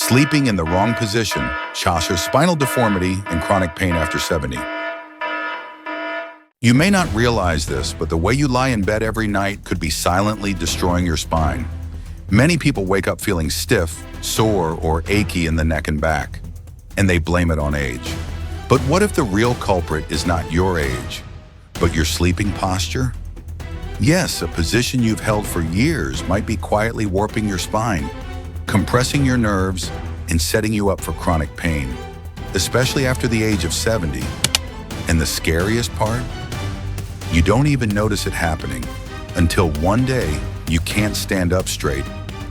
Sleeping in the wrong position causes spinal deformity and chronic pain after 70. You may not realize this, but the way you lie in bed every night could be silently destroying your spine. Many people wake up feeling stiff, sore, or achy in the neck and back, and they blame it on age. But what if the real culprit is not your age, but your sleeping posture? Yes, a position you've held for years might be quietly warping your spine, compressing your nerves, and setting you up for chronic pain, especially after the age of 70. And the scariest part? You don't even notice it happening until one day you can't stand up straight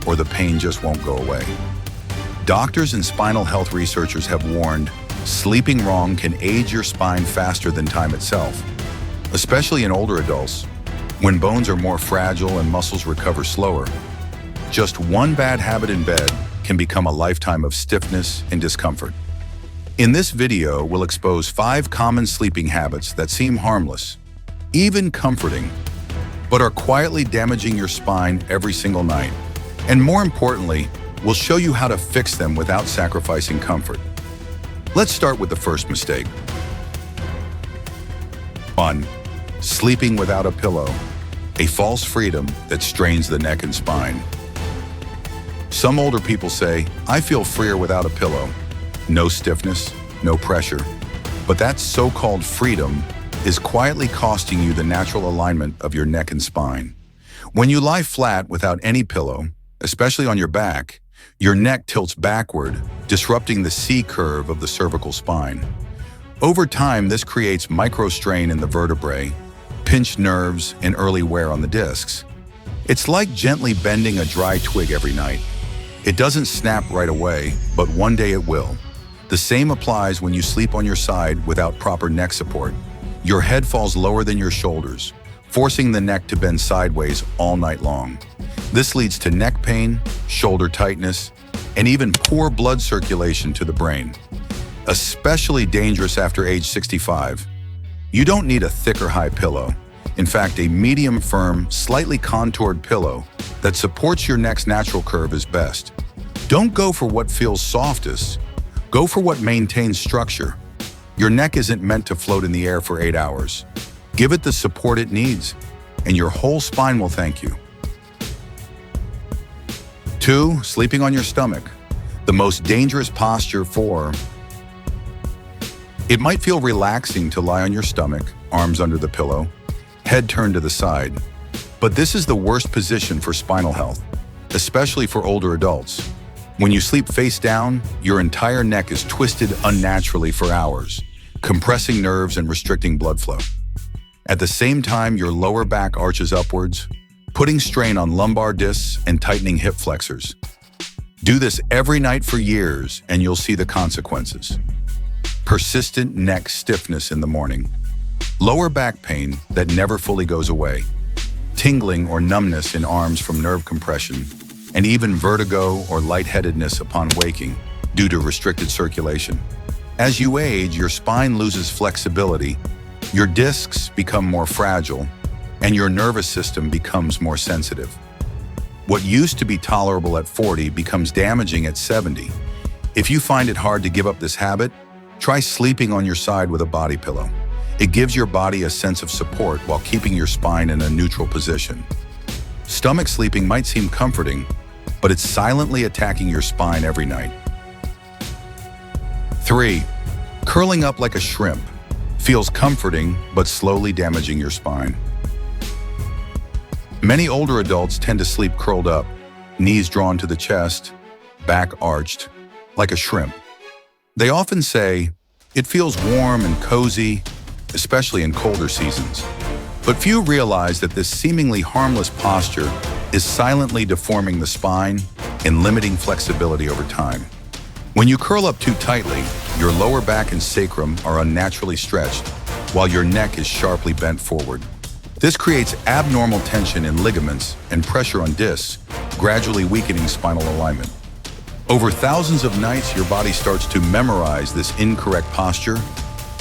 or the pain just won't go away. Doctors and spinal health researchers have warned sleeping wrong can age your spine faster than time itself, especially in older adults, when bones are more fragile and muscles recover slower. Just one bad habit in bed can become a lifetime of stiffness and discomfort. In this video, we'll expose 5 common sleeping habits that seem harmless, even comforting, but are quietly damaging your spine every single night. And more importantly, we'll show you how to fix them without sacrificing comfort. Let's start with the first mistake. 1. Sleeping without a pillow, a false freedom that strains the neck and spine. Some older people say, "I feel freer without a pillow." No stiffness, no pressure. But that so-called freedom is quietly costing you the natural alignment of your neck and spine. When you lie flat without any pillow, especially on your back, your neck tilts backward, disrupting the C curve of the cervical spine. Over time, this creates microstrain in the vertebrae, pinched nerves, and early wear on the discs. It's like gently bending a dry twig every night. It doesn't snap right away, but one day it will. The same applies when you sleep on your side without proper neck support. Your head falls lower than your shoulders, forcing the neck to bend sideways all night long. This leads to neck pain, shoulder tightness, and even poor blood circulation to the brain. Especially dangerous after age 65. You don't need a thick or high pillow. In fact, a medium firm, slightly contoured pillow that supports your neck's natural curve is best. Don't go for what feels softest. Go for what maintains structure. Your neck isn't meant to float in the air for 8 hours. Give it the support it needs, and your whole spine will thank you. 2. Sleeping on your stomach, the most dangerous posture for. It might feel relaxing to lie on your stomach, arms under the pillow, head turned to the side. But this is the worst position for spinal health, especially for older adults. When you sleep face down, your entire neck is twisted unnaturally for hours, compressing nerves and restricting blood flow. At the same time, your lower back arches upwards, putting strain on lumbar discs and tightening hip flexors. Do this every night for years, and you'll see the consequences. Persistent neck stiffness in the morning, lower back pain that never fully goes away, tingling or numbness in arms from nerve compression, and even vertigo or lightheadedness upon waking due to restricted circulation. As you age, your spine loses flexibility, your discs become more fragile, and your nervous system becomes more sensitive. What used to be tolerable at 40 becomes damaging at 70. If you find it hard to give up this habit, try sleeping on your side with a body pillow. It gives your body a sense of support while keeping your spine in a neutral position. Stomach sleeping might seem comforting, but it's silently attacking your spine every night. 3. Curling up like a shrimp feels comforting, but slowly damaging your spine. Many older adults tend to sleep curled up, knees drawn to the chest, back arched, like a shrimp. They often say, "It feels warm and cozy," especially in colder seasons. But few realize that this seemingly harmless posture is silently deforming the spine and limiting flexibility over time. When you curl up too tightly, your lower back and sacrum are unnaturally stretched, while your neck is sharply bent forward. This creates abnormal tension in ligaments and pressure on discs, gradually weakening spinal alignment. Over thousands of nights, your body starts to memorize this incorrect posture,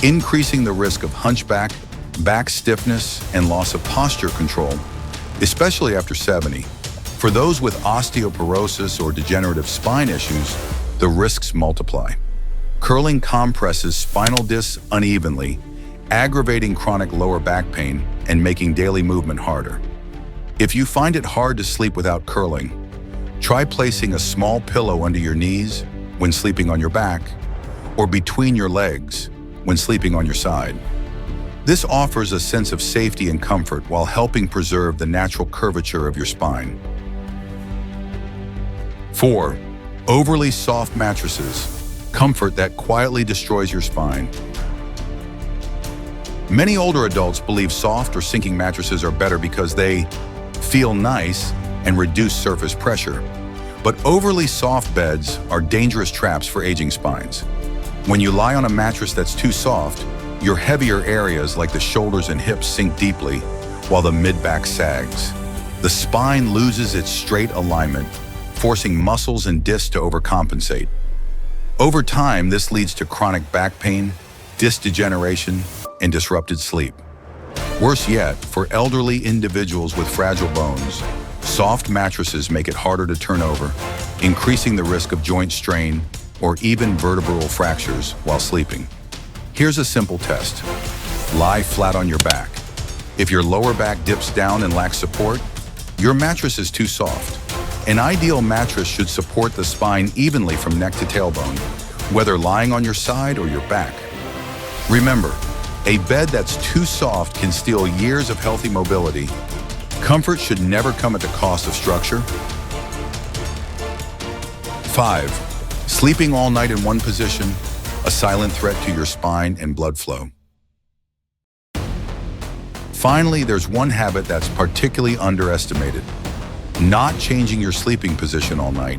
increasing the risk of hunchback, back stiffness, and loss of posture control, especially after 70. For those with osteoporosis or degenerative spine issues, the risks multiply. Curling compresses spinal discs unevenly, aggravating chronic lower back pain and making daily movement harder. If you find it hard to sleep without curling, try placing a small pillow under your knees when sleeping on your back, or between your legs when sleeping on your side. This offers a sense of safety and comfort while helping preserve the natural curvature of your spine. 4. Overly soft mattresses. Comfort that quietly destroys your spine. Many older adults believe soft or sinking mattresses are better because they feel nice and reduce surface pressure. But overly soft beds are dangerous traps for aging spines. When you lie on a mattress that's too soft, your heavier areas like the shoulders and hips sink deeply, while the mid-back sags. The spine loses its straight alignment, forcing muscles and discs to overcompensate. Over time, this leads to chronic back pain, disc degeneration, and disrupted sleep. Worse yet, for elderly individuals with fragile bones, soft mattresses make it harder to turn over, increasing the risk of joint strain or even vertebral fractures while sleeping. Here's a simple test. Lie flat on your back. If your lower back dips down and lacks support, your mattress is too soft. An ideal mattress should support the spine evenly from neck to tailbone, whether lying on your side or your back. Remember, a bed that's too soft can steal years of healthy mobility. Comfort should never come at the cost of structure. 5. Sleeping all night in one position, a silent threat to your spine and blood flow. Finally, there's one habit that's particularly underestimated: not changing your sleeping position all night.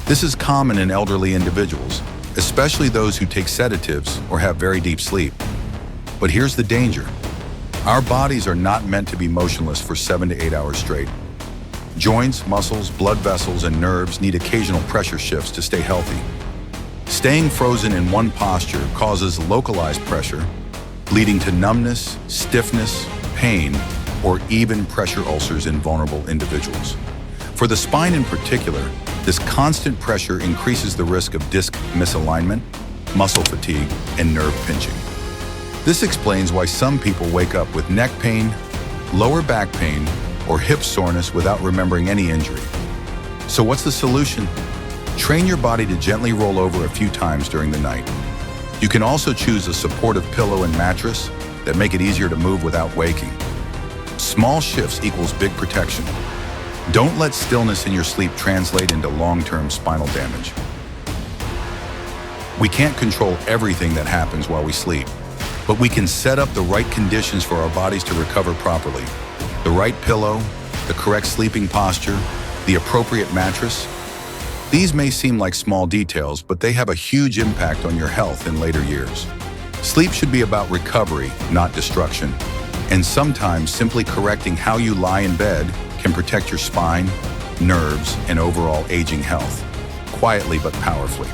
This is common in elderly individuals, especially those who take sedatives or have very deep sleep. But here's the danger. Our bodies are not meant to be motionless for 7 to 8 hours straight. Joints, muscles, blood vessels, and nerves need occasional pressure shifts to stay healthy. Staying frozen in one posture causes localized pressure, leading to numbness, stiffness, pain, or even pressure ulcers in vulnerable individuals. For the spine in particular, this constant pressure increases the risk of disc misalignment, muscle fatigue, and nerve pinching. This explains why some people wake up with neck pain, lower back pain, or hip soreness without remembering any injury. So what's the solution? Train your body to gently roll over a few times during the night. You can also choose a supportive pillow and mattress that make it easier to move without waking. Small shifts equals big protection. Don't let stillness in your sleep translate into long-term spinal damage. We can't control everything that happens while we sleep, but we can set up the right conditions for our bodies to recover properly. The right pillow, the correct sleeping posture, the appropriate mattress. These may seem like small details, but they have a huge impact on your health in later years. Sleep should be about recovery, not destruction. And sometimes simply correcting how you lie in bed can protect your spine, nerves, and overall aging health, quietly but powerfully.